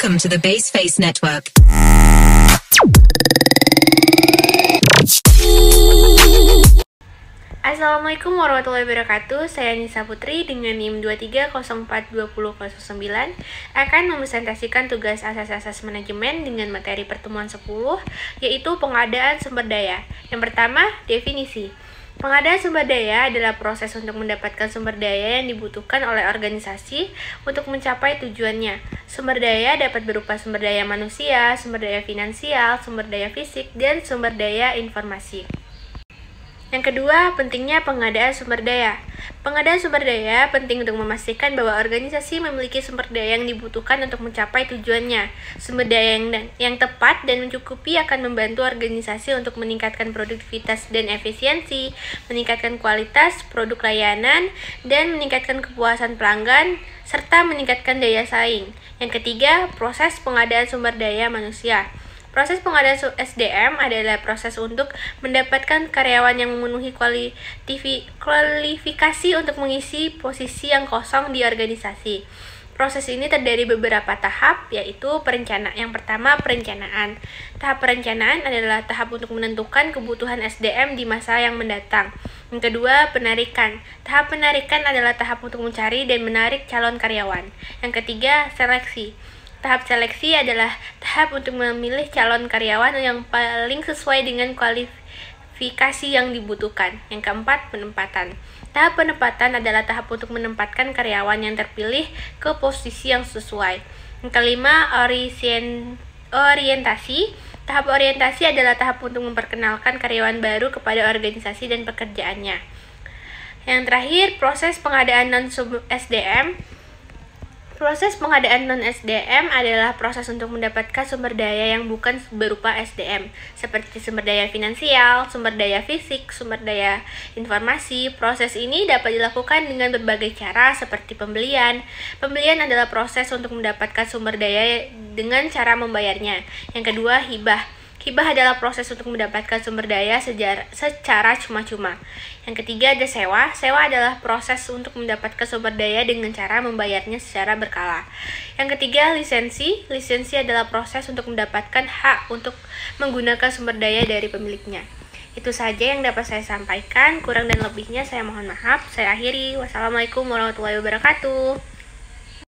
Welcome to the Baseface Network. Assalamualaikum warahmatullahi wabarakatuh. Saya Nisa Putri dengan NIM 23042009 akan mempresentasikan tugas asas-asas manajemen dengan materi pertemuan 10, yaitu pengadaan sumber daya. Yang pertama, definisi. Pengadaan sumber daya adalah proses untuk mendapatkan sumber daya yang dibutuhkan oleh organisasi untuk mencapai tujuannya. Sumber daya dapat berupa sumber daya manusia, sumber daya finansial, sumber daya fisik, dan sumber daya informasi. Yang kedua, pentingnya pengadaan sumber daya. Pengadaan sumber daya penting untuk memastikan bahwa organisasi memiliki sumber daya yang dibutuhkan untuk mencapai tujuannya. Sumber daya yang tepat dan mencukupi akan membantu organisasi untuk meningkatkan produktivitas dan efisiensi, meningkatkan kualitas produk layanan, dan meningkatkan kepuasan pelanggan, serta meningkatkan daya saing. Yang ketiga, proses pengadaan sumber daya manusia. Proses pengadaan SDM adalah proses untuk mendapatkan karyawan yang memenuhi kualifikasi untuk mengisi posisi yang kosong di organisasi. Proses ini terdiri beberapa tahap, yaitu Yang pertama, perencanaan. Tahap perencanaan adalah tahap untuk menentukan kebutuhan SDM di masa yang mendatang. Yang kedua, penarikan. Tahap penarikan adalah tahap untuk mencari dan menarik calon karyawan. Yang ketiga, seleksi. Tahap seleksi adalah tahap untuk memilih calon karyawan yang paling sesuai dengan kualifikasi yang dibutuhkan. Yang keempat, penempatan. Tahap penempatan adalah tahap untuk menempatkan karyawan yang terpilih ke posisi yang sesuai. Yang kelima, orientasi. Tahap orientasi adalah tahap untuk memperkenalkan karyawan baru kepada organisasi dan pekerjaannya. Yang terakhir, proses pengadaan non-SDM. Proses pengadaan non-SDM adalah proses untuk mendapatkan sumber daya yang bukan berupa SDM, seperti sumber daya finansial, sumber daya fisik, sumber daya informasi. Proses ini dapat dilakukan dengan berbagai cara, seperti pembelian. Pembelian adalah proses untuk mendapatkan sumber daya dengan cara membayarnya. Yang kedua, hibah. Hibah adalah proses untuk mendapatkan sumber daya secara cuma-cuma. Yang ketiga, ada sewa. Sewa adalah proses untuk mendapatkan sumber daya dengan cara membayarnya secara berkala. Yang ketiga, lisensi. Lisensi adalah proses untuk mendapatkan hak untuk menggunakan sumber daya dari pemiliknya. Itu saja yang dapat saya sampaikan. Kurang dan lebihnya saya mohon maaf. Saya akhiri. Wassalamualaikum warahmatullahi wabarakatuh.